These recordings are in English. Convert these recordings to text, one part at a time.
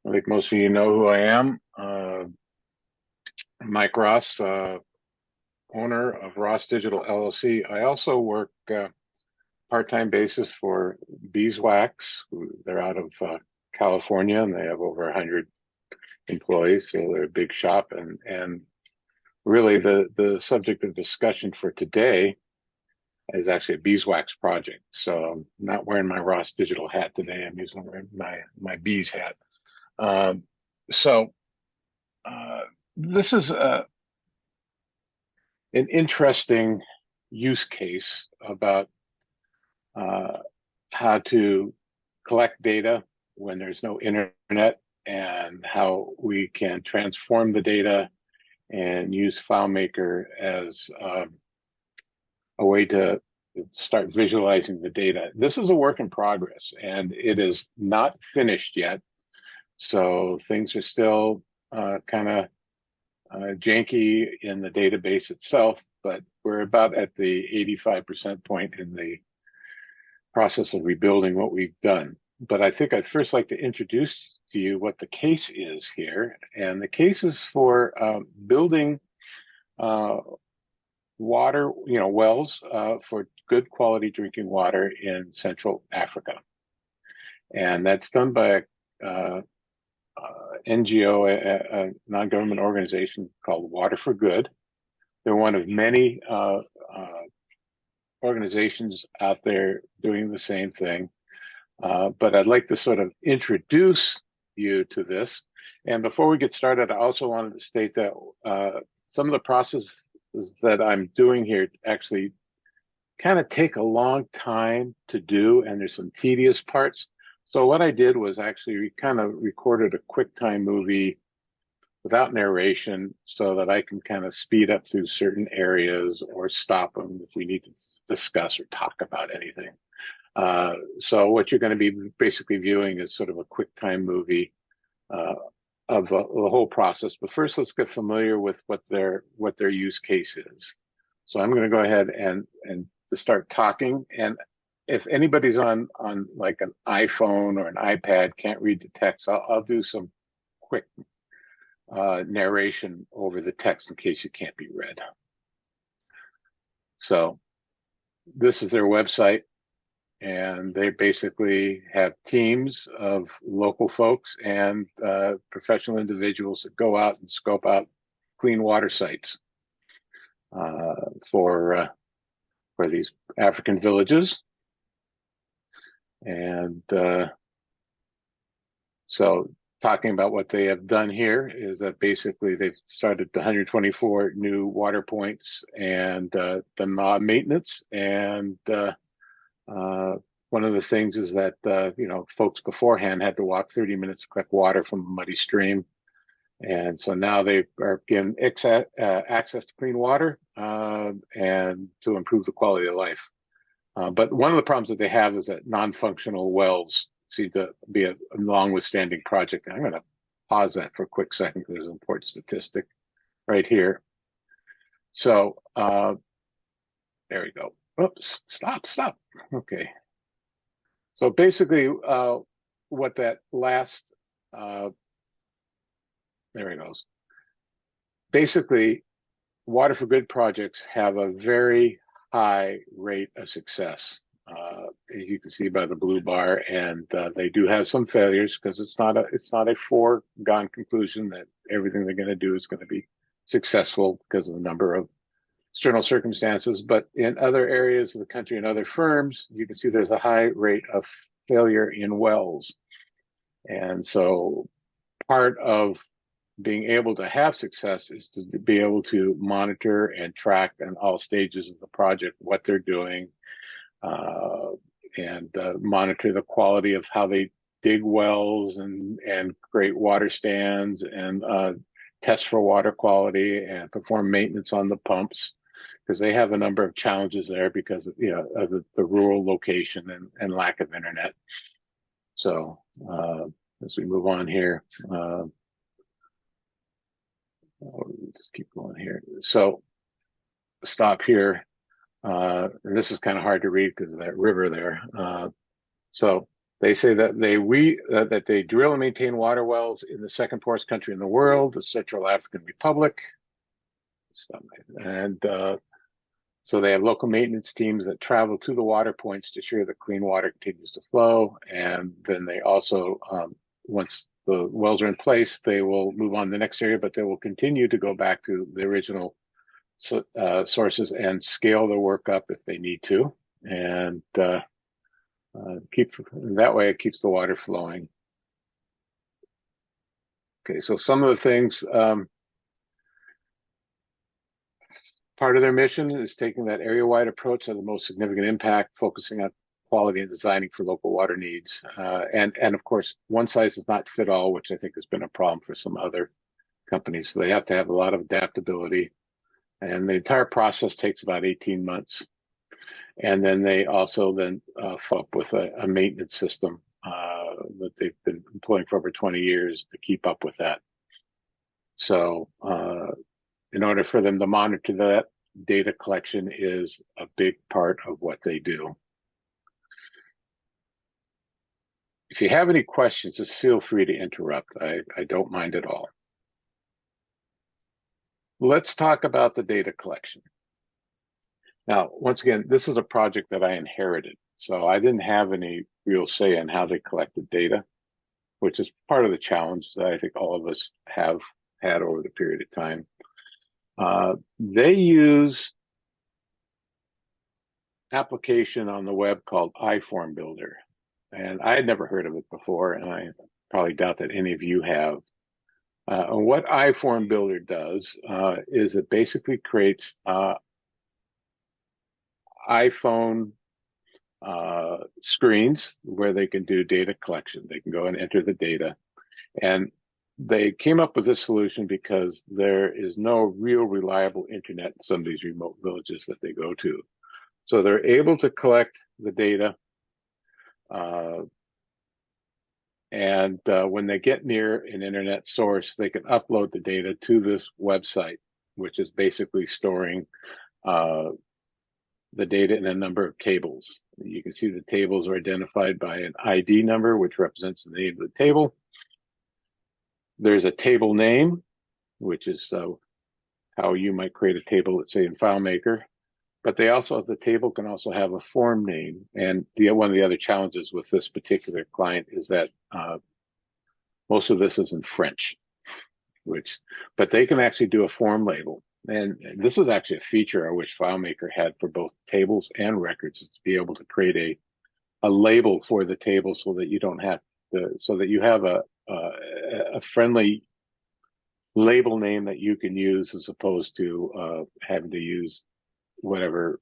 I think most of you know who I am. Mike Ross, owner of Ross Digital LLC. I also work part-time basis for Beeswax. They're out of California, and they have over 100 employees, so they're a big shop. And really, the subject of discussion for today is actually a beeswax project. So I'm not wearing my Ross Digital hat today. I'm using my bees hat. Um, so uh, this is an interesting use case about uh, how to collect data when there's no internet and how we can transform the data and use FileMaker as a way to start visualizing the data. This is a work in progress and it is not finished yet. So things are still kind of janky in the database itself, but we're about at the 85% point in the process of rebuilding what we've done. But I think I'd first like to introduce to you what the case is here. And the case is for building uh, water, wells for good quality drinking water in Central Africa. And that's done by a NGO, a non-government organization called Water for Good. They're one of many organizations out there doing the same thing. But I'd like to sort of introduce you to this. And before we get started, I also wanted to state that some of the processes that I'm doing here actually kind of take a long time to do, and there's some tedious parts. So what I did was actually kind of recorded a QuickTime movie without narration so that I can kind of speed up through certain areas or stop them if we need to discuss or talk about anything. So what you're going to be basically viewing is sort of a QuickTime movie uh, of the whole process. But first, let's get familiar with what their use case is. So I'm going to go ahead and to start talking. And if anybody's on like an iPhone or an iPad can't read the text, I'll do some quick narration over the text in case it can't be read. So this is their website, and they basically have teams of local folks and professional individuals that go out and scope out clean water sites uh, for these African villages. And so talking about what they have done here is that basically they've started 124 new water points and done maintenance. And one of the things is that folks beforehand had to walk 30 minutes to collect water from a muddy stream, and so now they are given access to clean water and to improve the quality of life. But one of the problems that they have is that non-functional wells seem to be a long withstanding project. And I'm going to pause that for a quick second because there's an important statistic right here. So there we go. Oops, stop. Okay. So basically, what that last, there it goes. Basically, Water for Good projects have a very high rate of success. As you can see by the blue bar, and they do have some failures because it's not a foregone conclusion that everything they're going to do is going to be successful because of a number of external circumstances. But in other areas of the country and other firms, you can see there's a high rate of failure in wells. And so part of being able to have success is to be able to monitor and track in all stages of the project what they're doing, and monitor the quality of how they dig wells and create water stands and test for water quality and perform maintenance on the pumps, because they have a number of challenges there because of, of the rural location and lack of internet. So as we move on here, just keep going here. So stop here. And this is kind of hard to read because of that river there. So They say that they drill and maintain water wells in the second poorest country in the world, the Central African Republic. And so they have local maintenance teams that travel to the water points to ensure that clean water continues to flow. And then they also, once the wells are in place, they will move on to the next area, but they will continue to go back to the original sources and scale the work up if they need to. And that way it keeps the water flowing. Okay, so some of the things, part of their mission is taking that area-wide approach of the most significant impact, focusing on quality and designing for local water needs. And of course, one size does not fit all, which I think has been a problem for some other companies. So they have to have a lot of adaptability. And the entire process takes about 18 months. And then they also follow up with a maintenance system that they've been employing for over 20 years to keep up with that. So in order for them to monitor that, data collection is a big part of what they do. If you have any questions, just feel free to interrupt. I don't mind at all. Let's talk about the data collection. Now, once again, this is a project that I inherited, so I didn't have any real say in how they collected data, which is part of the challenge that I think all of us have had over the period of time. They use application on the web called iForm Builder, and I had never heard of it before, and I probably doubt that any of you have. And what iForm Builder does is it basically creates iPhone screens where they can do data collection. They can go and enter the data. And they came up with this solution because there is no real reliable internet in some of these remote villages that they go to. So they're able to collect the data. And when they get near an internet source, they can upload the data to this website, which is basically storing the data in a number of tables. You can see the tables are identified by an ID number, which represents the name of the table. There's a table name, which is how you might create a table, let's say in FileMaker. But the table can also have a form name. And one of the other challenges with this particular client is that most of this is in French, but they can actually do a form label. And this is actually a feature I wish FileMaker had for both tables and records, is to be able to create a label for the table so that you don't have to, so that you have a friendly label name that you can use, as opposed to having to use whatever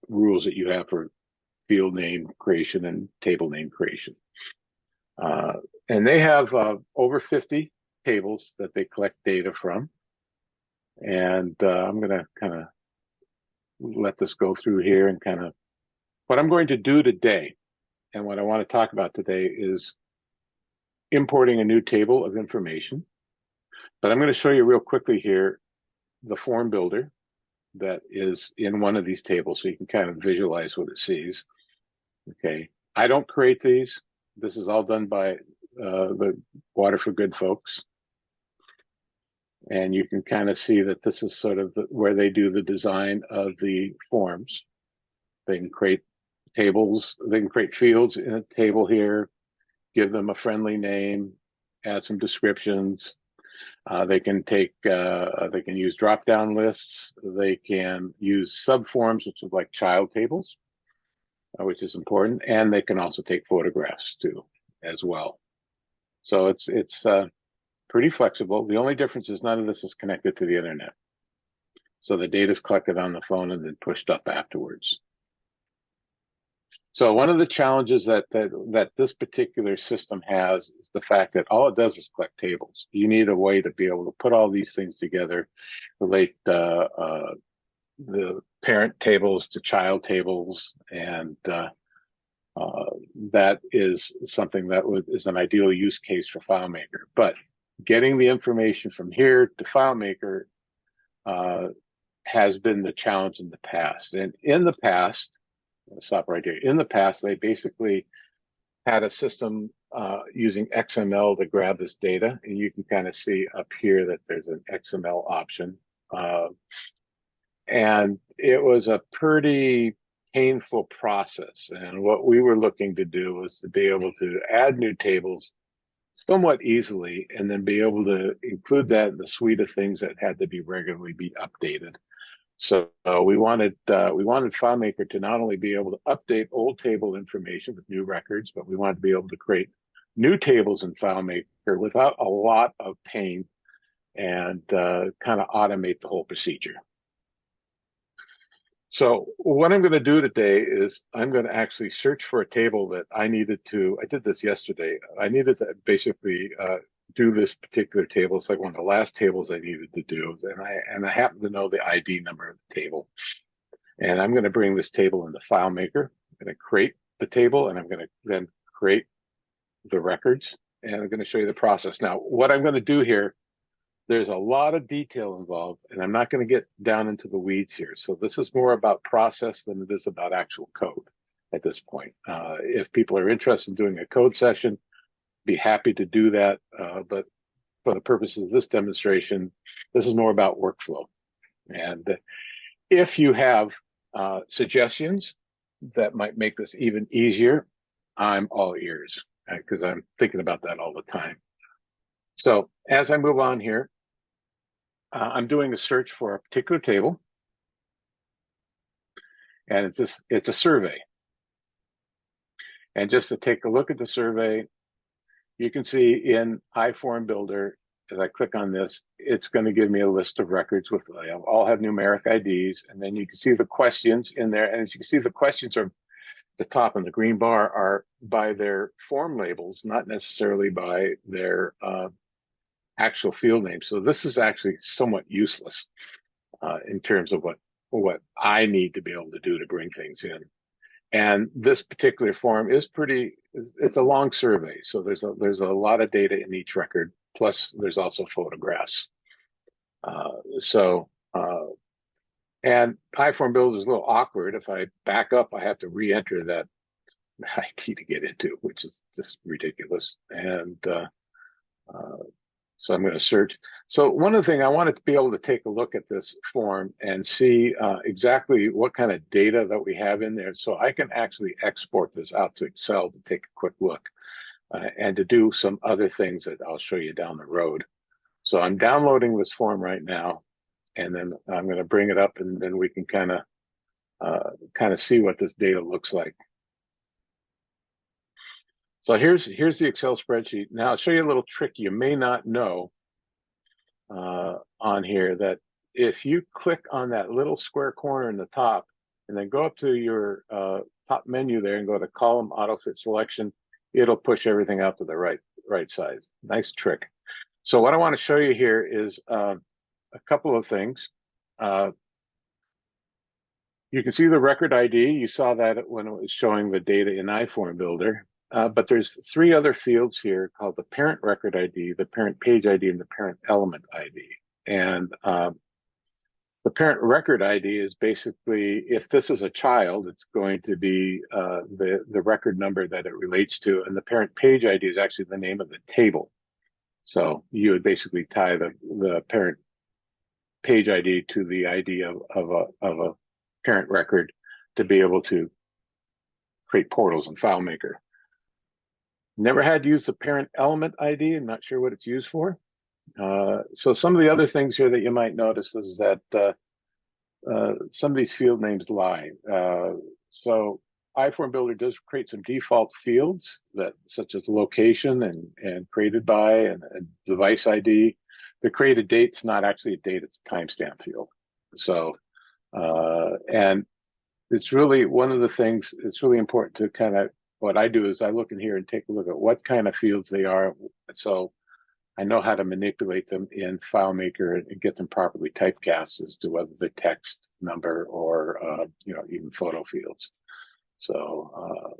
rules that you have for field name creation and table name creation. And they have over 50 tables that they collect data from. And I'm going to kind of let this go through here and kind of what I'm going to do today. And what I want to talk about today is importing a new table of information. But I'm going to show you real quickly here the form builder that is in one of these tables, so you can kind of visualize what it sees. Okay, I don't create these. This is all done by the Water for Good folks. And you can kind of see that this is sort of where they do the design of the forms. They can create tables, they can create fields in a table here, give them a friendly name, add some descriptions. They can use drop-down lists. They can use subforms, which is like child tables, which is important. And they can also take photographs too, as well. So it's pretty flexible. The only difference is none of this is connected to the internet. So the data is collected on the phone and then pushed up afterwards. So one of the challenges that this particular system has is the fact that all it does is collect tables. You need a way to be able to put all these things together, relate the parent tables to child tables, and that is something that is an ideal use case for FileMaker. But getting the information from here to FileMaker has been the challenge in the past. And in the past, I'll stop right here. In the past, they basically had a system using XML to grab this data, and you can kind of see up here that there's an XML option. And it was a pretty painful process. And what we were looking to do was to be able to add new tables somewhat easily, and then be able to include that in the suite of things that had to be regularly be updated. So we wanted FileMaker to not only be able to update old table information with new records, but we wanted to be able to create new tables in FileMaker without a lot of pain, and kind of automate the whole procedure. So what I'm going to do today is I'm going to actually search for a table that I did this yesterday. I needed to basically do this particular table. It's like one of the last tables I needed to do. And I happen to know the ID number of the table. And I'm going to bring this table into FileMaker. I'm going to create the table, and I'm going to then create the records. And I'm going to show you the process. Now, what I'm going to do here, there's a lot of detail involved, and I'm not going to get down into the weeds here. So this is more about process than it is about actual code at this point. If people are interested in doing a code session, be happy to do that. But for the purposes of this demonstration, this is more about workflow. And if you have suggestions that might make this even easier, I'm all ears, because I'm thinking about that all the time. So as I move on here, I'm doing a search for a particular table, and it's a survey. And just to take a look at the survey, you can see in iForm Builder, as I click on this, it's going to give me a list of records with all have numeric IDs, and then you can see the questions in there. And as you can see, the questions are the top, and the green bar are by their form labels, not necessarily by their actual field names. So this is actually somewhat useless in terms of what I need to be able to do to bring things in. And this particular form is it's a long survey. So there's a lot of data in each record. Plus there's also photographs. And iForm Builder is a little awkward. If I back up, I have to re-enter that ID to get into, which is just ridiculous. And so I'm going to search. So one of the things I wanted to be able to take a look at this form and see exactly what kind of data that we have in there, so I can actually export this out to Excel to take a quick look and to do some other things that I'll show you down the road. So I'm downloading this form right now, and then I'm going to bring it up, and then we can kind of see what this data looks like. So here's the Excel spreadsheet. Now I'll show you a little trick you may not know on here, that if you click on that little square corner in the top and then go up to your top menu there and go to column auto fit selection, it'll push everything out to the right size. Nice trick. So what I want to show you here is a couple of things. You can see the record ID. You saw that when it was showing the data in iForm Builder. But there's three other fields here called the parent record ID, the parent page ID, and the parent element ID. And the parent record ID is basically, if this is a child, it's going to be the record number that it relates to. And the parent page ID is actually the name of the table. So you would basically tie the parent page ID to the ID of a parent record to be able to create portals in FileMaker. Never had to use the parent element ID. I'm not sure what it's used for. So some of the other things here that you might notice is that some of these field names lie. So iForm Builder does create some default fields such as location and created by and device ID. The created date's not actually a date, it's a timestamp field. So, and it's really one of the things, it's really important to kind of, what I do is I look in here and take a look at what kind of fields they are. So I know how to manipulate them in FileMaker and get them properly typecast as to whether they're text, number, or even photo fields. So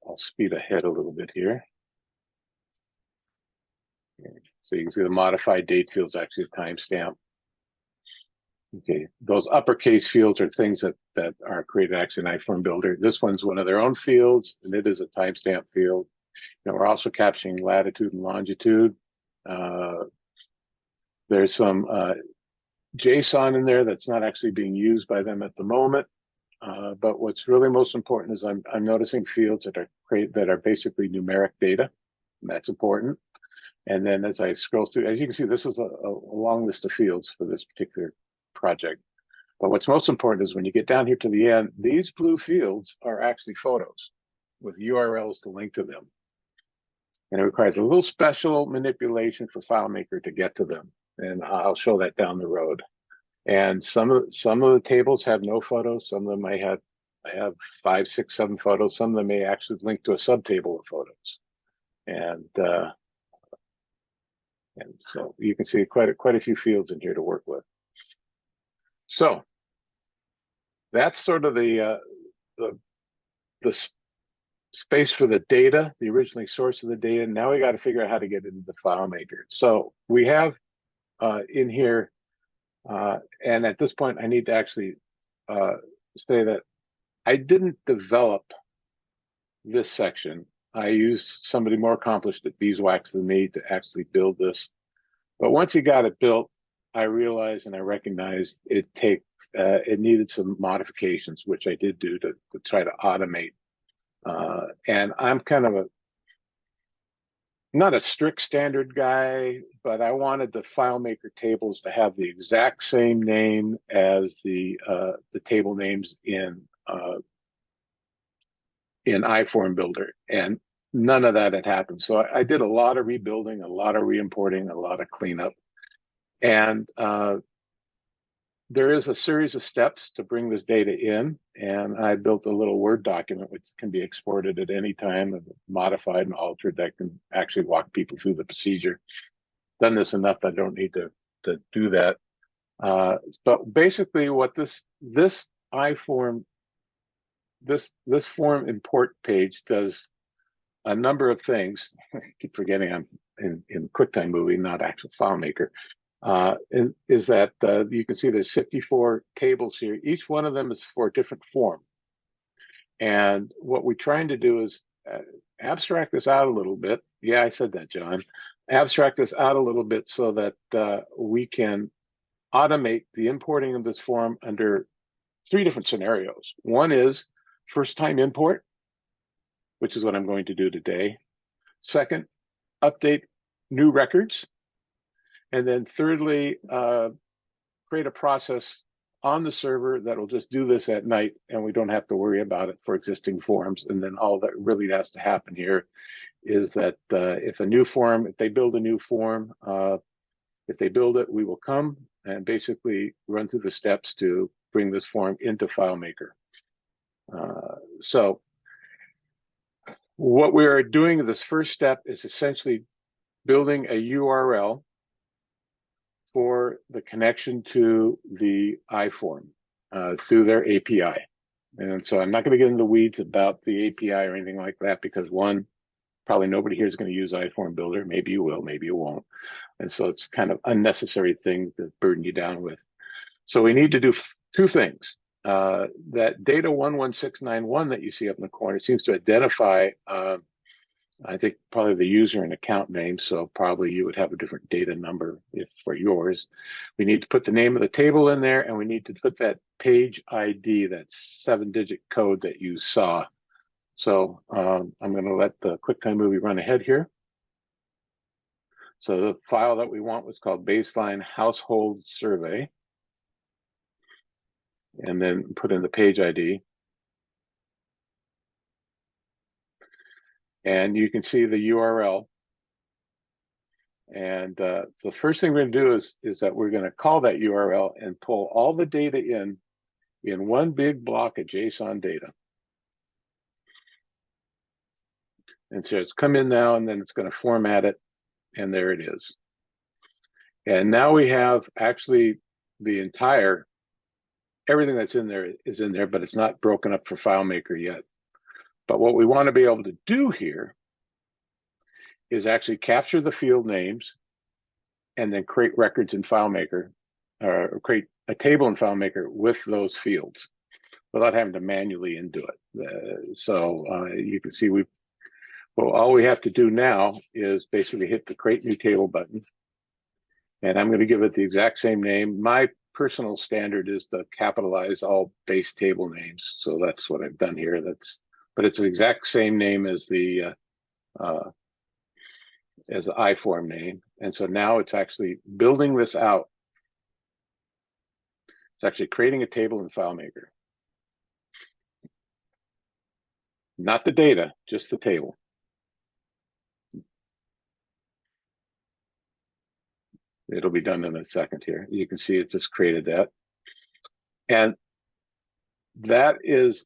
I'll speed ahead a little bit here. So you can see the modified date field is actually a timestamp. Okay, those uppercase fields are things that are created actually in iForm Builder. This one's one of their own fields, and it is a timestamp field. Now we're also capturing latitude and longitude. There's some JSON in there that's not actually being used by them at the moment. But what's really most important is I'm noticing fields that are basically numeric data, and that's important. And then as I scroll through, as you can see, this is a long list of fields for this particular project. But what's most important is when you get down here to the end, these blue fields are actually photos with URLs to link to them. And it requires a little special manipulation for FileMaker to get to them. And I'll show that down the road. And some of the tables have no photos. Some of them I have 5, 6, 7 photos. Some of them may actually link to a subtable of photos. And so you can see quite a few fields in here to work with. So that's sort of the space for the data, the originally source of the data. Now we got to figure out how to get it into the FileMaker. So we have in here, and at this point, I need to actually say that I didn't develop this section. I used somebody more accomplished at beeswax than me to actually build this. But once you got it built, I realized and I recognized it needed some modifications, which I did do to try to automate. And I'm kind of not a strict standard guy, but I wanted the FileMaker tables to have the exact same name as the table names in iForm Builder, and none of that had happened. So I did a lot of rebuilding, a lot of re-importing, a lot of cleanup, and there is a series of steps to bring this data in, and I built a little Word document which can be exported at any time, and modified and altered, that can actually walk people through the procedure. Done this enough that I don't need to do that. But basically what this iForm, this form import page does a number of things. I keep forgetting I'm in QuickTime Movie, not actual FileMaker. Is that you can see there's 54 tables here. Each one of them is for a different form. And what we're trying to do is abstract this out a little bit. Yeah, I said that, John. Abstract this out a little bit so that we can automate the importing of this form under 3 different scenarios. One is first time import, which is what I'm going to do today. Second, update new records. And then thirdly, create a process on the server that will just do this at night, and we don't have to worry about it for existing forms. And then all that really has to happen here is that if they build a new form, if they build it, we will come and basically run through the steps to bring this form into FileMaker. So what we're doing in this first step is essentially building a URL for the connection to the iForm through their API. And so I'm not going to get into the weeds about the API or anything like that, because one, probably nobody here is going to use iForm Builder. Maybe you will, maybe you won't. And so it's kind of unnecessary thing to burden you down with. So we need to do 2 things. That data 11691 that you see up in the corner seems to identify I think probably the user and account name, so probably you would have a different data number if for yours. We need to put the name of the table in there, and we need to put that page ID, that 7-digit code that you saw. So I'm going to let the QuickTime Movie run ahead here. So the file that we want was called Baseline Household Survey, and then put in the page ID. And you can see the URL. And the first thing we're going to do is that we're going to call that URL and pull all the data in one big block of JSON data. And so it's come in now, and then it's going to format it, and there it is. And now we have actually everything that's in there is in there, but it's not broken up for FileMaker yet. But what we want to be able to do here is actually capture the field names and then create records in FileMaker, or create a table in FileMaker with those fields without having to manually into it. You can see all we have to do now is basically hit the Create New Table button. And I'm going to give it the exact same name. My personal standard is to capitalize all base table names. So that's what I've done here. But it's the exact same name as the iForm name. And so now it's actually building this out. It's actually creating a table in FileMaker. Not the data, just the table. It'll be done in a second here. You can see it just created that. And that is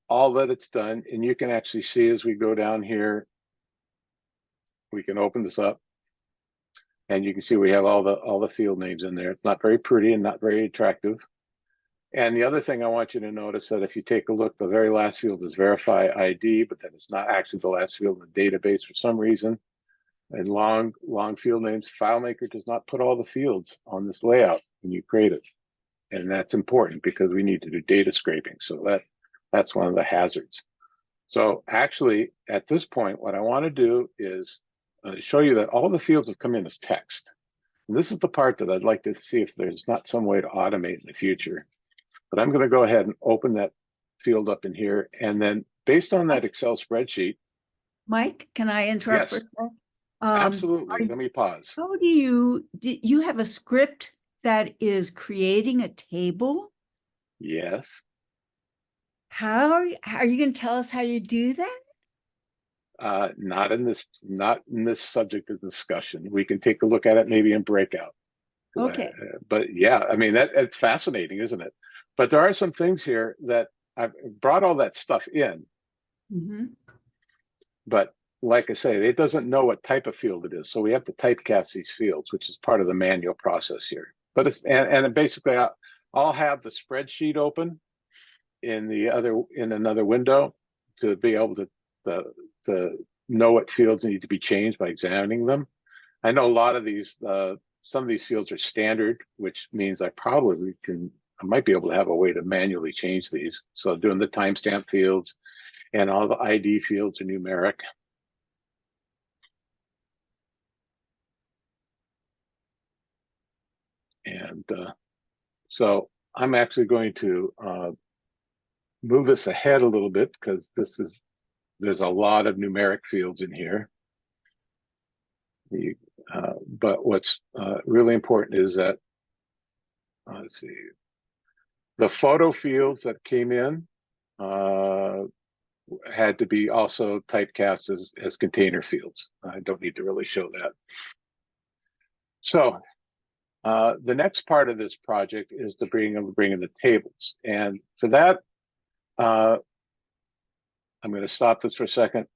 all that it's done. And you can actually see as we go down here, we can open this up. And you can see we have all the field names in there. It's not very pretty and not very attractive. And the other thing I want you to notice that if you take a look, the very last field is verify ID, but then it's not actually the last field in the database for some reason. And long field names, FileMaker does not put all the fields on this layout when you create it. And that's important because we need to do data scraping. So that's one of the hazards. So actually, at this point, what I want to do is show you that all the fields have come in as text. And this is the part that I'd like to see if there's not some way to automate in the future. But I'm going to go ahead and open that field up in here. And then based on that Excel spreadsheet. Mike, can I interrupt for a second? Absolutely. Let me pause. How do you have a script that is creating a table? Yes. How are you going to tell us how you do that? Not in this subject of discussion. We can take a look at it maybe in breakout. Okay. But yeah, I mean, it's fascinating, isn't it? But there are some things here that I've brought all that stuff in. Mm-hmm. But like I say, it doesn't know what type of field it is. So we have to typecast these fields, which is part of the manual process here. But and basically I'll have the spreadsheet open in another window to be able to know what fields need to be changed by examining them. I know a lot of these, some of these fields are standard, which means I might be able to have a way to manually change these. So doing the timestamp fields and all the ID fields are numeric. And so I'm actually going to move this ahead a little bit because there's a lot of numeric fields in here. But what's really important is that, let's see, the photo fields that came in had to be also typecast as container fields. I don't need to really show that. So the next part of this project is to bring in the tables. And for that, I'm going to stop this for a second.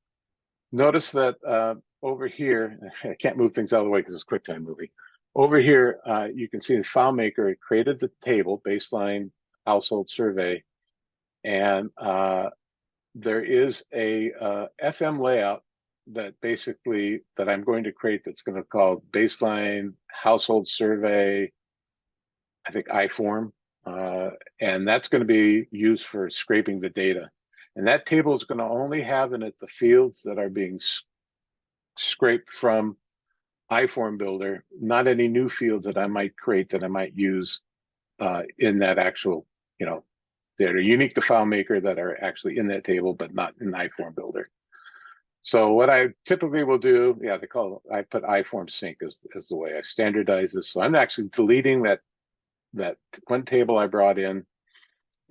Notice that over here, I can't move things out of the way because it's a QuickTime movie. Over here, you can see the FileMaker created the table, baseline household survey, and there is a FM layout that I'm going to create that's going to call baseline household survey, I think iForm, and that's going to be used for scraping the data. And that table is going to only have in it the fields that are being scraped from iForm Builder, not any new fields that I might create that I might use in that actual, that are unique to FileMaker that are actually in that table, but not in iForm Builder. So what I typically will do, I put iForm sync as the way I standardize this. So I'm actually deleting that one table I brought in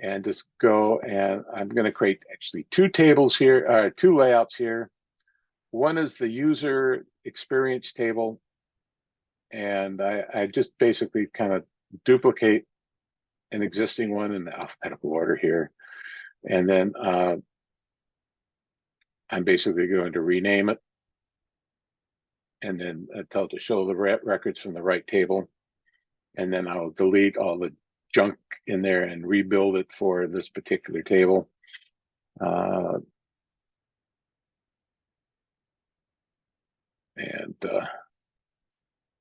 and just go, and I'm going to create actually two tables here, two layouts here. One is the user experience table, and I just basically kind of duplicate an existing one in alphabetical order here. And then I'm basically going to rename it and then tell it to show the records from the right table. And then I'll delete all the junk in there and rebuild it for this particular table.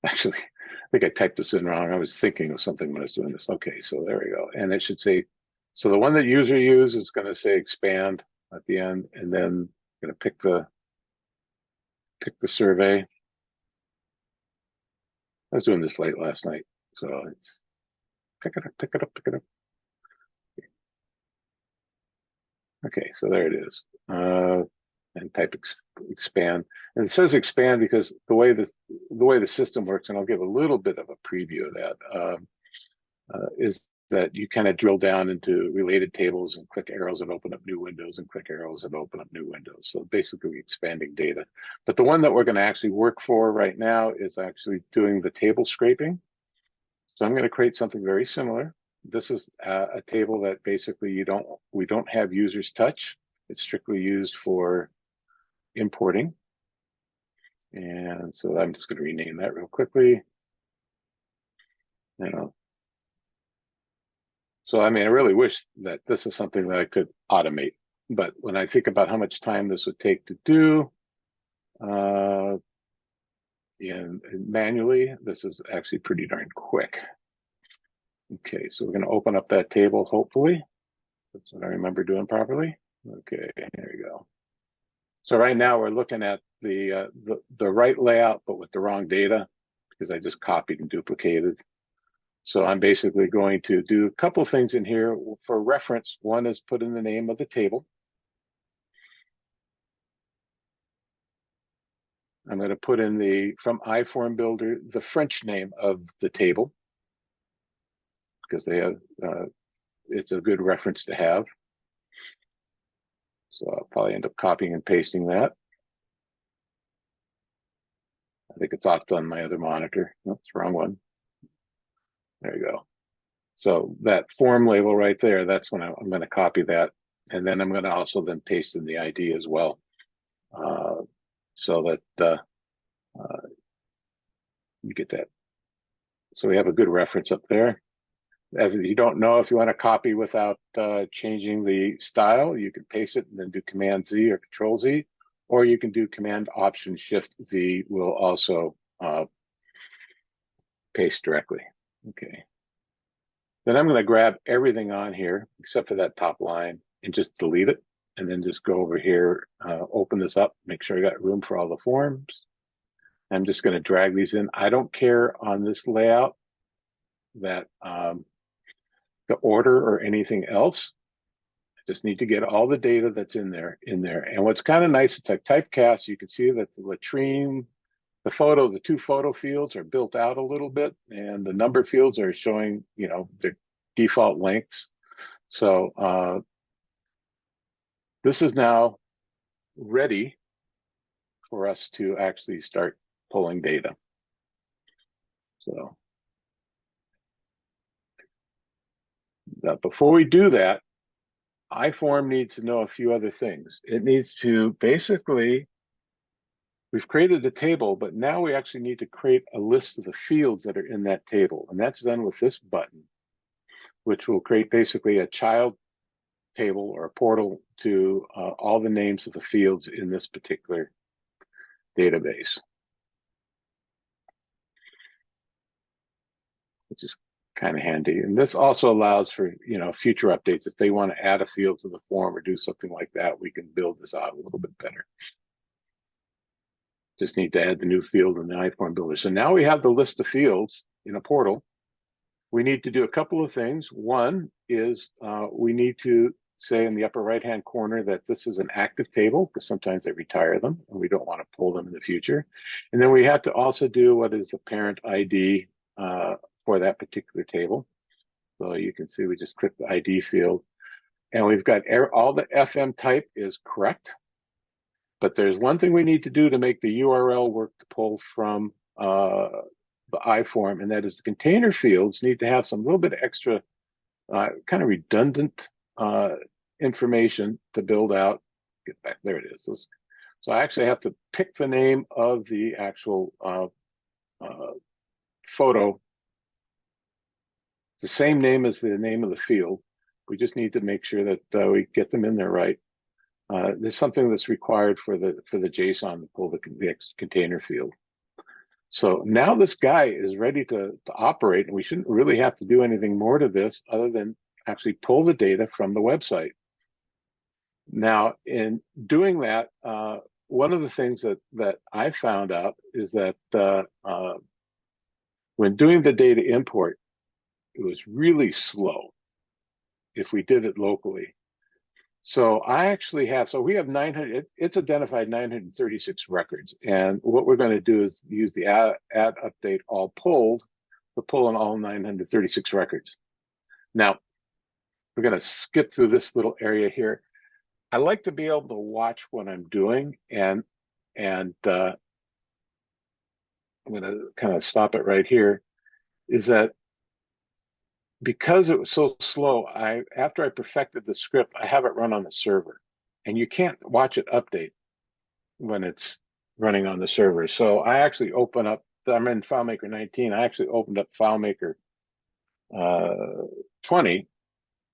Actually, I think I typed this in wrong. I was thinking of something when I was doing this. Okay, so there we go. And it should say, so the one that user use is going to say expand at the end, and then going to pick the survey. I was doing this late last night, so it's pick it up, pick it up, pick it up. Okay, so there it is. And type expand. And it says expand because the way the system works, and I'll give a little bit of a preview of that, is that you kind of drill down into related tables and click arrows and open up new windows and click arrows and open up new windows. So basically expanding data. But the one that we're going to actually work for right now is actually doing the table scraping. So I'm going to create something very similar. This is a table that basically we don't have users touch. It's strictly used for importing. And so I'm just going to rename that real quickly. You know, so I mean, I really wish that this is something that I could automate. But when I think about how much time this would take to do, manually, this is actually pretty darn quick. Okay, so we're going to open up that table, hopefully. That's what I remember doing properly. Okay, here we go. So right now we're looking at the right layout, but with the wrong data, because I just copied and duplicated. So I'm basically going to do a couple of things in here for reference. One is put in the name of the table. I'm going to put in from iForm Builder, the French name of the table, because they have, it's a good reference to have. So I'll probably end up copying and pasting that. I think it's off on my other monitor. Nope, it's the wrong one. There you go. So that form label right there, that's when I'm going to copy that. And then I'm going to also then paste in the ID as well. So that you get that. So we have a good reference up there. If you don't know if you want to copy without changing the style, you can paste it and then do Command Z or Control Z, or you can do Command Option Shift V will also paste directly. Okay. Then I'm going to grab everything on here except for that top line and just delete it. And then just go over here, open this up, make sure I got room for all the forms. I'm just going to drag these in. I don't care on this layout that the order or anything else. I just need to get all the data that's in there. And what's kind of nice, it's like typecast. You can see that the latrine, the two photo fields are built out a little bit, and the number fields are showing, their default lengths. So this is now ready for us to actually start pulling data. So before we do that, iForm needs to know a few other things. It needs to basically, we've created the table, but now we actually need to create a list of the fields that are in that table. And that's done with this button, which will create basically a child table or a portal to all the names of the fields in this particular database, which is kind of handy. And this also allows for, future updates. If they want to add a field to the form or do something like that, we can build this out a little bit better. Just need to add the new field in the iForm builder. So now we have the list of fields in a portal. We need to do a couple of things. One is we need to say in the upper right-hand corner that this is an active table, because sometimes they retire them and we don't want to pull them in the future. And then we have to also do what is the parent ID for that particular table. So you can see we just click the ID field, and we've got all the FM type is correct. But there's one thing we need to do to make the URL work to pull from the iForm, and that is the container fields need to have some little bit of extra kind of redundant information to build out. Get back, there it is. So I actually have to pick the name of the actual photo. It's the same name as the name of the field. We just need to make sure that we get them in there right. There's something that's required for the JSON to pull the container field. So now this guy is ready to operate, and we shouldn't really have to do anything more to this other than actually pull the data from the website. Now, in doing that, one of the things that I found out is that when doing the data import, it was really slow if we did it locally. So I actually have, so we have 900, it's identified 936 records. And what we're going to do is use the add update all pulled to pull in all 936 records. Now, we're going to skip through this little area here. I like to be able to watch what I'm doing, and I'm going to kind of stop it right here, is that because it was so slow, after I perfected the script, I have it run on the server, and you can't watch it update when it's running on the server. So I actually open up, I'm in FileMaker 19, I actually opened up FileMaker 20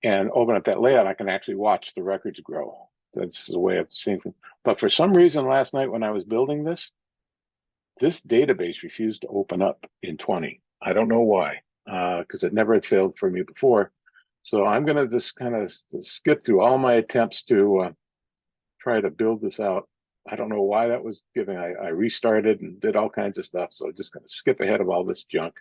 and open up that layout. I can actually watch the records grow. That's the way of seeing things. But for some reason last night when I was building this database refused to open up in 20. I don't know why, because it never had failed for me before. So I'm going to just kind of skip through all my attempts to try to build this out. I don't know why that was given. I restarted and did all kinds of stuff. So I'm just going to skip ahead of all this junk.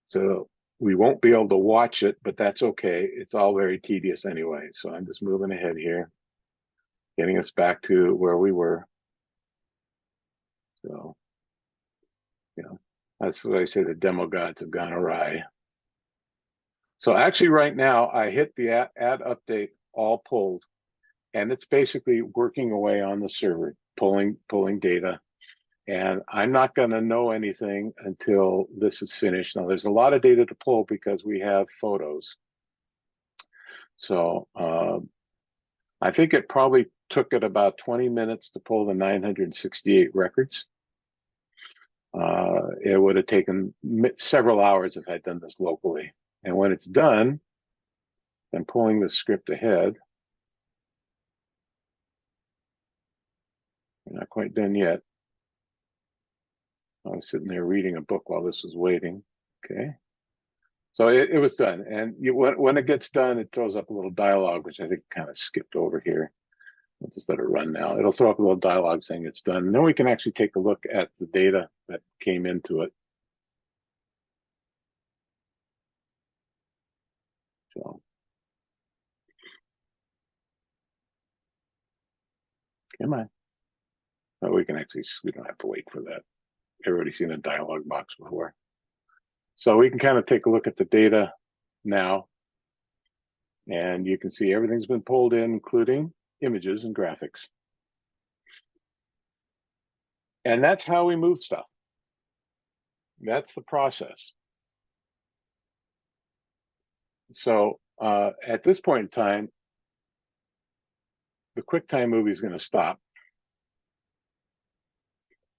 So we won't be able to watch it, but that's okay. It's all very tedious anyway. So I'm just moving ahead here, getting us back to where we were. So, that's what I say, the demo gods have gone awry. So actually right now I hit the add update all pulled, and it's basically working away on the server, pulling data. And I'm not going to know anything until this is finished. Now there's a lot of data to pull because we have photos. So I think it probably took it about 20 minutes to pull the 968 records. It would have taken several hours if I'd done this locally. And when it's done, I'm pulling the script ahead. We're not quite done yet. I was sitting there reading a book while this was waiting. Okay. So it was done. And when it gets done, it throws up a little dialogue, which I think kind of skipped over here. I'll just let it run now. It'll throw up a little dialogue saying it's done. And then we can actually take a look at the data that came into it. So, come on. But we can actually, we don't have to wait for that. Everybody's seen a dialog box before. So we can kind of take a look at the data now. And you can see everything's been pulled in, including images and graphics. And that's how we move stuff. That's the process. So at this point in time, the QuickTime movie is going to stop.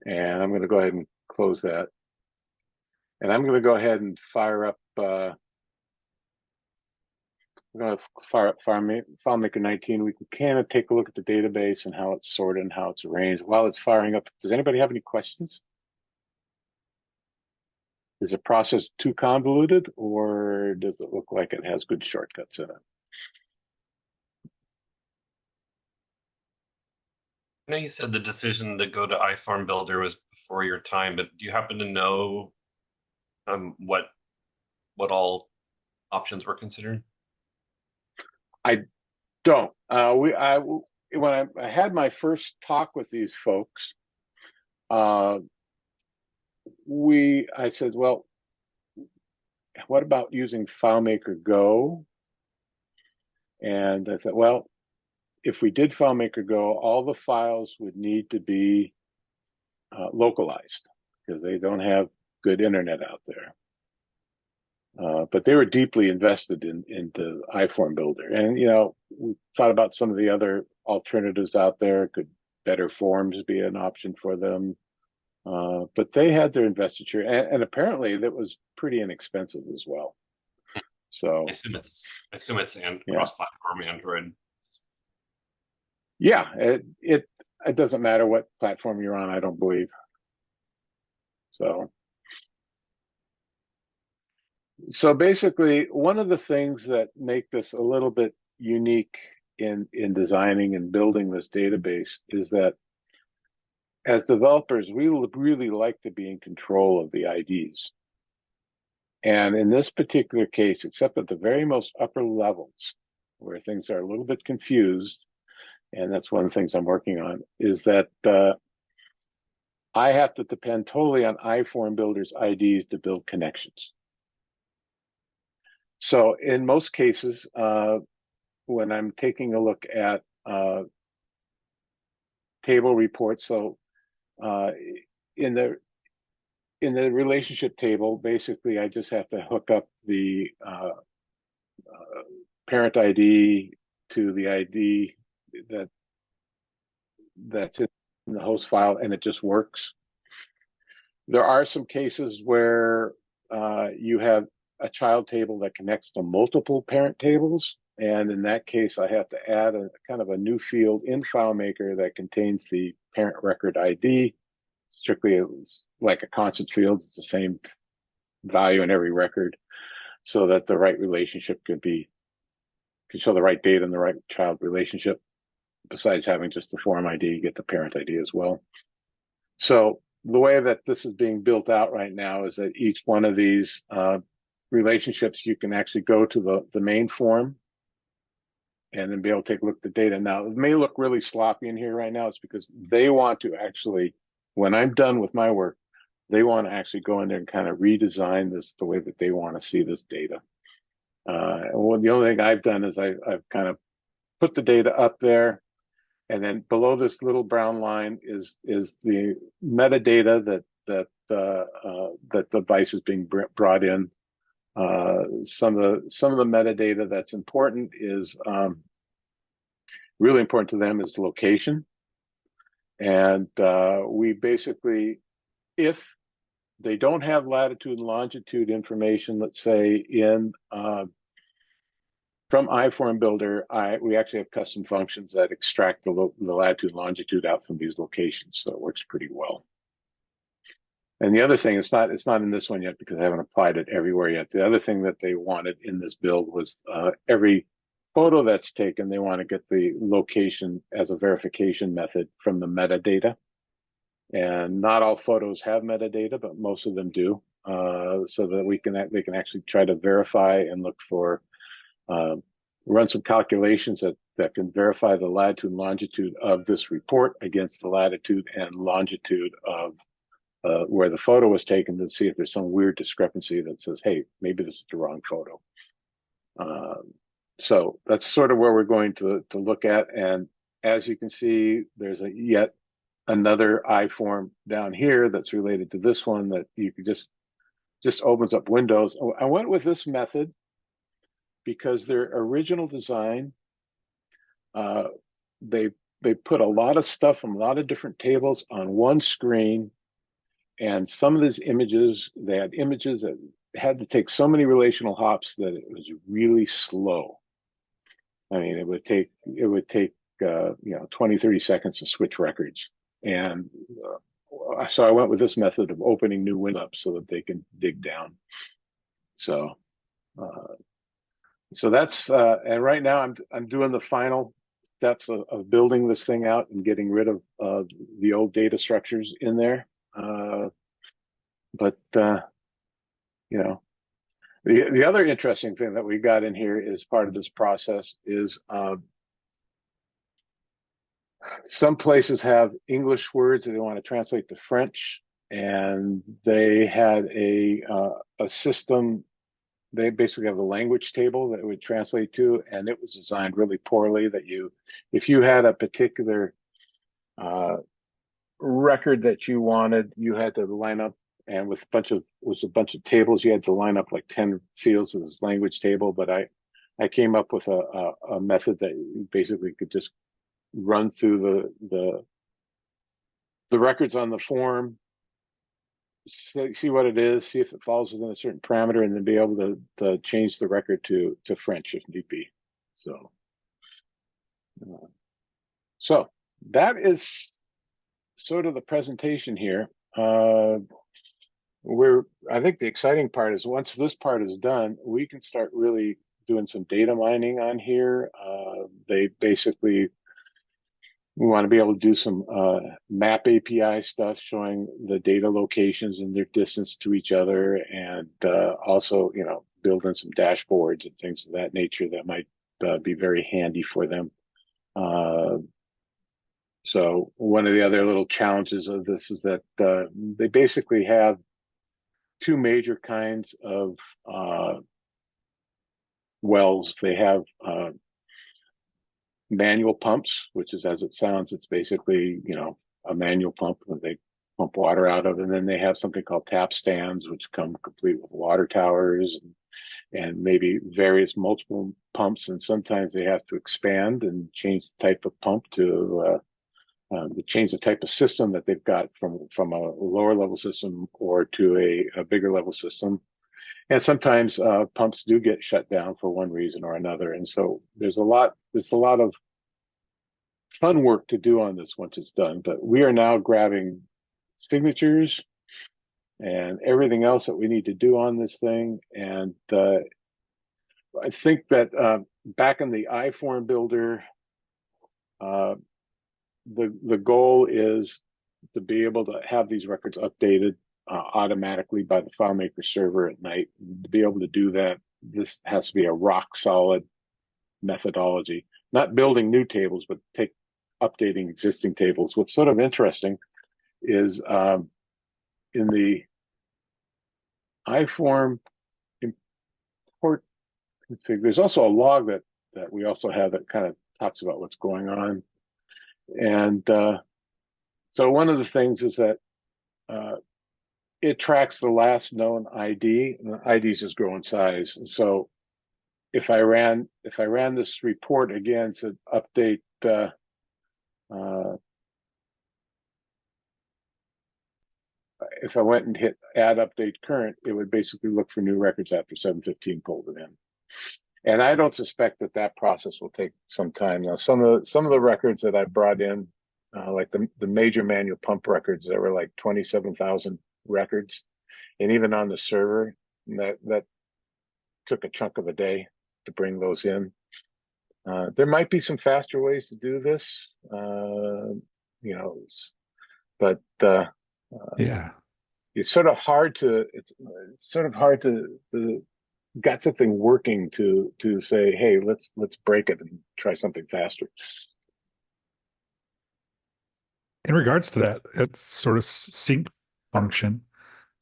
And I'm going to go ahead and close that. And I'm going to go ahead and fire up, I'm going to fire up FileMaker 19. We can kind of take a look at the database and how it's sorted and how it's arranged. While it's firing up, does anybody have any questions? Is the process too convoluted, or does it look like it has good shortcuts in it? I know you said the decision to go to iFarm Builder was before your time, but do you happen to know what all options were considered? I don't. When I had my first talk with these folks, I said, well, what about using FileMaker Go? And I thought, well, if we did FileMaker Go, all the files would need to be localized because they don't have good internet out there. But they were deeply invested into iForm Builder. And, we thought about some of the other alternatives out there. Could better forms be an option for them? But they had their investiture, and apparently that was pretty inexpensive as well. So I assume it's cross-platform Android. Yeah, it doesn't matter what platform you're on, I don't believe. So basically, one of the things that make this a little bit unique in designing and building this database is that as developers, we would really like to be in control of the IDs. And in this particular case, except at the very most upper levels, where things are a little bit confused, and that's one of the things I'm working on, is that I have to depend totally on iForm Builder's IDs to build connections. So in most cases, when I'm taking a look at table reports, so in the relationship table, basically I just have to hook up the parent ID to the ID that's in the host file, and it just works. There are some cases where you have a child table that connects to multiple parent tables, and in that case, I have to add a kind of a new field in FileMaker that contains the parent record ID. Strictly like a constant field, it's the same value in every record, so that the right relationship can show the right data in the right child relationship. Besides having just the form ID, you get the parent ID as well. So the way that this is being built out right now is that each one of these relationships, you can actually go to the main form and then be able to take a look at the data. Now, it may look really sloppy in here right now. It's because they want to actually, when I'm done with my work, they want to actually go in there and kind of redesign this the way that they want to see this data. Well, the only thing I've done is I've kind of put the data up there, and then below this little brown line is the metadata that the device is being brought in. Some of the metadata that's important is really important to them is location, and we basically, if they don't have latitude and longitude information, let's say in from iForm Builder, we actually have custom functions that extract the latitude and longitude out from these locations, so it works pretty well. And the other thing, it's not in this one yet because I haven't applied it everywhere yet. The other thing that they wanted in this build was every photo that's taken, they want to get the location as a verification method from the metadata. And not all photos have metadata, but most of them do, so that they can actually try to verify and look for run some calculations that can verify the latitude and longitude of this report against the latitude and longitude of where the photo was taken, to see if there's some weird discrepancy that says, hey, maybe this is the wrong photo. So that's sort of where we're going to look at. And as you can see, there's yet another iForm down here that's related to this one that you could just opens up windows. I went with this method because their original design, they put a lot of stuff from a lot of different tables on one screen, and some of these images, they had images that had to take so many relational hops that it was really slow. I mean, it would take 20, 30 seconds to switch records. And so I went with this method of opening new windows up so that they can dig down. So that's and right now I'm doing the final steps of building this thing out and getting rid of the old data structures in there. But the other interesting thing that we got in here as part of this process is some places have English words that they want to translate to French, and they had a system. They basically have a language table that it would translate to, and it was designed really poorly. That if you had a particular record that you wanted, you had to line up, and with a bunch of tables, you had to line up like 10 fields of this language table. But I came up with a method that you basically could just run through the records on the form, see what it is, see if it falls within a certain parameter, and then be able to change the record to French if need be. So that is sort of the presentation here. I think the exciting part is once this part is done, we can start really doing some data mining on here. They basically, we want to be able to do some map API stuff showing the data locations and their distance to each other, and also, building some dashboards and things of that nature that might be very handy for them. So one of the other little challenges of this is that they basically have two major kinds of wells. They have manual pumps, which is, as it sounds, it's basically, a manual pump that they pump water out of. And then they have something called tap stands, which come complete with water towers and maybe various multiple pumps. And sometimes they have to expand and change the type of pump to change the type of system that they've got from a lower level system or to a bigger level system. And sometimes pumps do get shut down for one reason or another. And so there's a lot of fun work to do on this once it's done. But we are now grabbing signatures and everything else that we need to do on this thing. And I think that back in the iForm builder, the goal is to be able to have these records updated automatically by the FileMaker server at night. To be able to do that, this has to be a rock solid methodology, not building new tables, but updating existing tables. What's sort of interesting is in the iForm import config, there's also a log that we also have that kind of talks about what's going on. And so one of the things is that it tracks the last known ID, and the ID is just grow in size. And so if I ran this report again to update if I went and hit add update current, it would basically look for new records after 715 pulled it in. And I don't suspect that process will take some time. Now, some of the records that I brought in, like the major manual pump records, there were like 27,000 records, and even on the server, that took a chunk of a day to bring those in. There might be some faster ways to do this, but yeah, it's sort of hard to got something working to say, hey, let's break it and try something faster. in regards to that, it's sort of sync function.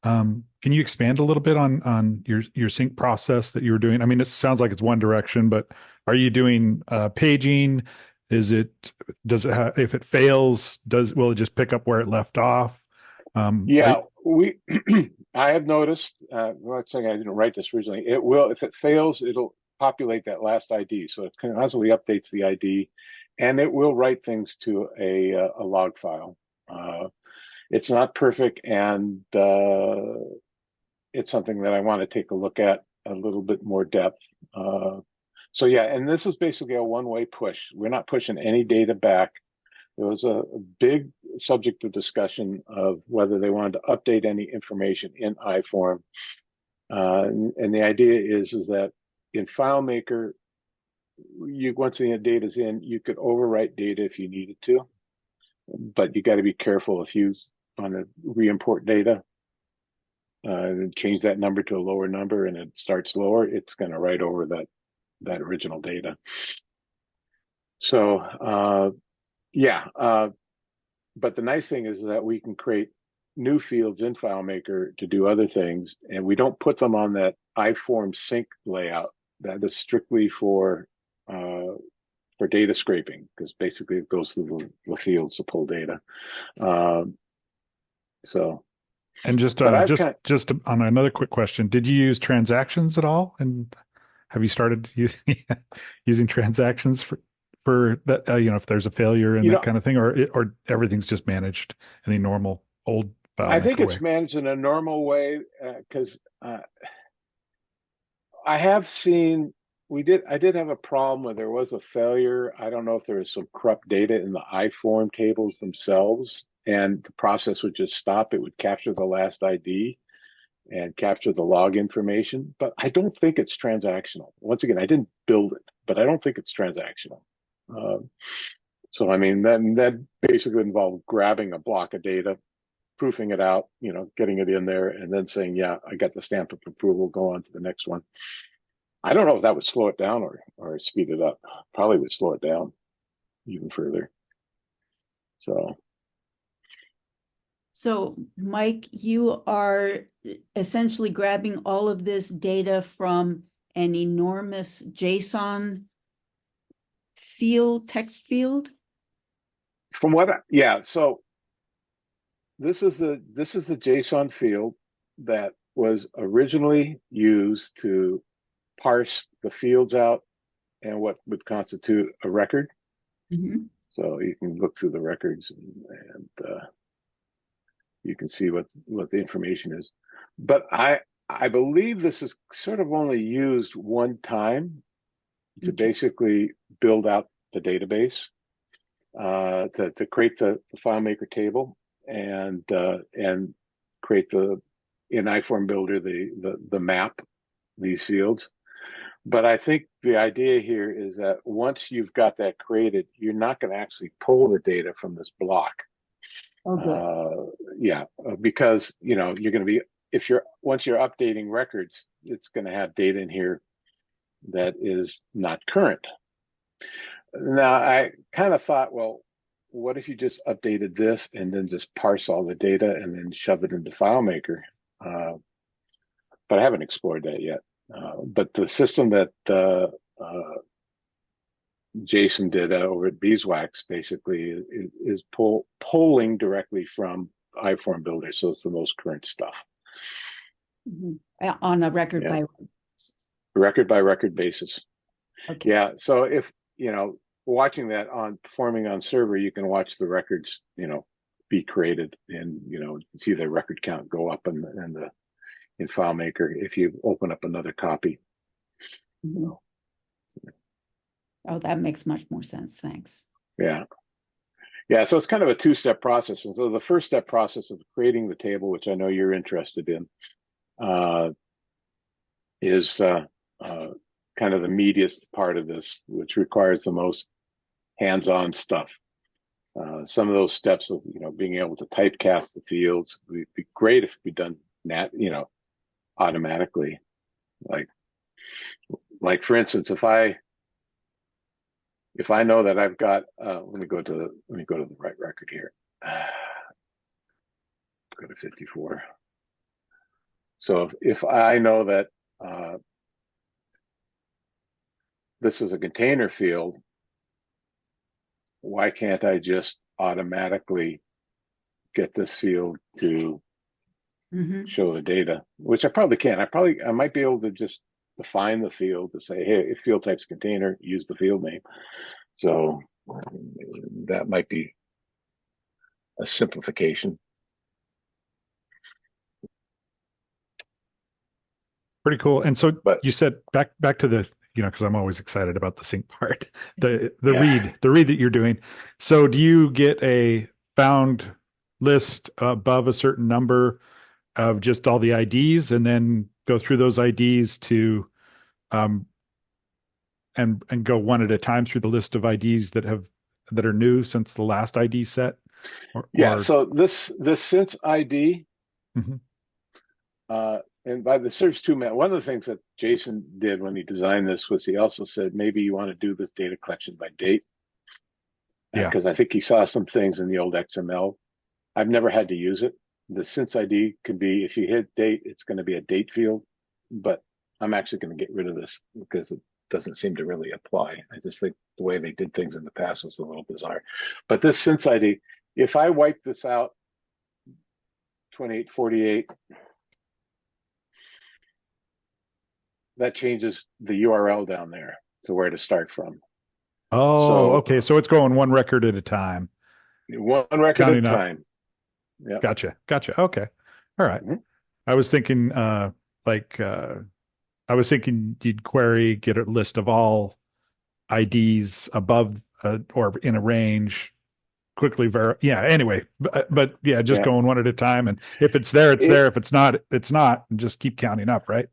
Can you expand a little bit on your sync process that you were doing? I mean, it sounds like it's one direction, but are you doing paging? Does it have, if it fails, will it just pick up where it left off? I have noticed, let's say I didn't write this originally, it will, if it fails, it'll populate that last ID. So it constantly updates the ID, and it will write things to a log file. It's not perfect, and it's something that I want to take a look at a little bit more depth. So yeah, and this is basically a one-way push. We're not pushing any data back. There was a big subject of discussion of whether they wanted to update any information in iForm. And the idea is that in FileMaker, once the data's in, you could overwrite data if you needed to, but you got to be careful if you want to re-import data and change that number to a lower number and it starts lower, it's going to write over that original data. So, but the nice thing is that we can create new fields in FileMaker to do other things, and we don't put them on that iForm sync layout. That is strictly for data scraping, because basically it goes through the fields to pull data. And just on another quick question, did you use transactions at all? And have you started using transactions for that, if there's a failure and that kind of thing, or everything's just managed in a normal old FileMaker I think it's way? managed in a normal way, because I have seen I did have a problem where there was a failure. I don't know if there was some corrupt data in the iForm tables themselves, and the process would just stop. It would capture the last ID and capture the log information, but I don't think it's transactional. Once again, I didn't build it, but I don't think it's transactional. So I mean, then that basically involved grabbing a block of data, proofing it out, getting it in there, and then saying, yeah, I got the stamp of approval, go on to the next one. I don't know if that would slow it down or speed it up. Probably would slow it down even further. So, Mike, you are essentially grabbing all of this data from an enormous JSON text field? So this is the JSON field that was originally used to parse the fields out and what would constitute a record. Mm-hmm. So you can look through the records and you can see what the information is. But I believe this is sort of only used one time to basically build out the database, to create the FileMaker table and create in iForm Builder the map, these fields. But I think the idea here is that once you've got that created, you're not going to actually pull the data from this block. Oh, good. Because you're going to be, once you're updating records, it's going to have data in here that is not current. Now, I kind of thought, well, what if you just updated this and then just parse all the data and then shove it into FileMaker? But I haven't explored that yet. But the system that Jason did over at Beeswax basically is polling directly from iForm Builder, so it's the most current stuff. Mm-hmm. On a record by record basis. Okay. Yeah. So if watching that performing on server, you can watch the records be created, and see the record count go up in FileMaker if you open up another copy. Mm-hmm. Oh, that makes much more sense. Thanks. Yeah. So it's kind of a two-step process. And so the first step process of creating the table, which I know you're interested in, is kind of the meatiest part of this, which requires the most hands-on stuff. Some of those steps of being able to typecast the fields would be great if it'd be done automatically. Like for instance, if I know that I've got, let me go to the right record here. Go to 54. So if I know that this is a container field, why can't I just automatically get this field to show the data? Which I probably can. I might be able to just define the field to say, hey, if field type's container, use the field name. So that might be a simplification. Pretty cool. And so, you said back to the, because I'm always excited about the sync part, the read that you're doing. So do you get a found list above a certain number of just all the IDs, and then go through those IDs to and go one at a time through the list of IDs that are new since the last ID set? So this since ID, and by the search two man, one of the things that Jason did when he designed this was he also said maybe you want to do this data collection by date. Because I think he saw some things in the old XML. I've never had to use it. The since ID can be, if you hit date, it's going to be a date field, but I'm actually going to get rid of this because it doesn't seem to really apply. I just think the way they did things in the past was a little bizarre. But this since ID, if I wipe this out, 2848, that changes the URL down there to where to start from. Oh, okay. So it's going one record at a time. One record at a time. Yeah. Gotcha. Okay. All right. I was thinking I was thinking you'd query, get a list of all IDs above or in a range, quickly yeah, anyway, but yeah, just Yeah. going one at a time. And if it's there, it's there. If it's not, it's not. And just keep counting up, right?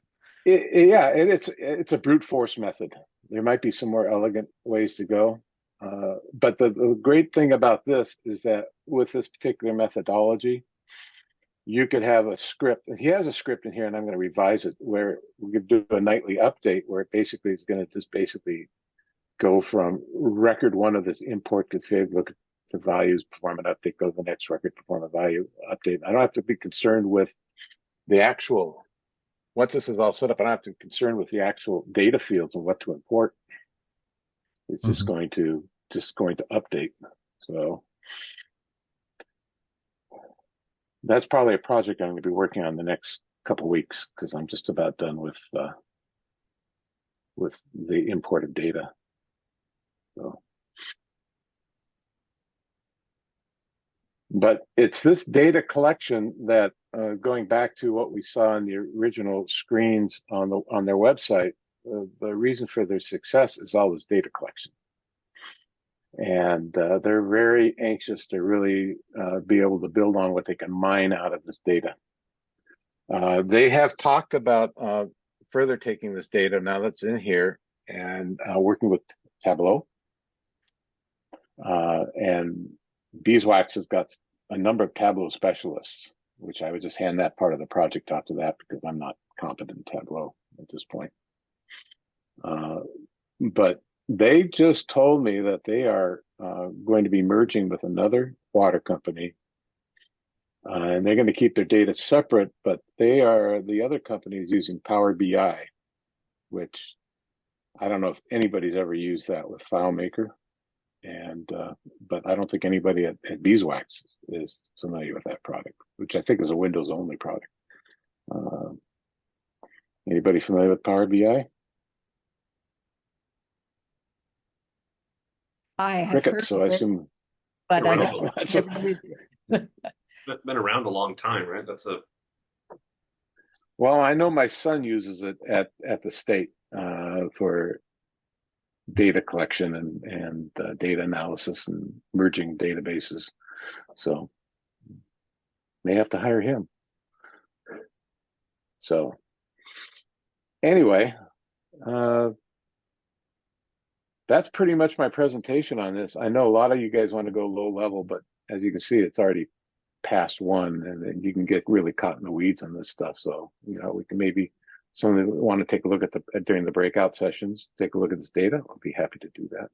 Yeah, it's a brute force method. There might be some more elegant ways to go. But the great thing about this is that with this particular methodology, you could have a script, and he has a script in here, and I'm going to revise it, where we could do a nightly update where it basically is going to just basically go from record one of this import config, look at the values, perform an update, go to the next record, perform a value update. I don't have to be concerned with the actual, once this is all set up, I don't have to be concerned with the actual data fields and what to import. It's just going to update. So that's probably a project I'm going to be working on the next couple of weeks, because I'm just about done with the imported data. So, but it's this data collection that, going back to what we saw in the original screens on their website, the reason for their success is all this data collection. And they're very anxious to really be able to build on what they can mine out of this data. They have talked about further taking this data now that's in here and working with Tableau. And Beeswax has got a number of Tableau specialists, which I would just hand that part of the project off to that, because I'm not competent in Tableau at this point. But they just told me that they are going to be merging with another water company, and they're going to keep their data separate, but the other company is using Power BI, which I don't know if anybody's ever used that with FileMaker. And but I don't think anybody at Beeswax is familiar with that product, which I think is a Windows only product. Anybody familiar with Power BI? I have Cricket, heard so I of it, assume. but I Around don't, a- I've never used it. Been around a long time, right? That's a Well, I know my son uses it at the state for data collection and data analysis and merging databases. So may have to hire him. So anyway, that's pretty much my presentation on this. I know a lot of you guys want to go low level, but as you can see, it's already past one, and then you can get really caught in the weeds on this stuff. So, we can maybe, some of you want to take a look at during the breakout sessions, take a look at this data. I'll be happy to do that.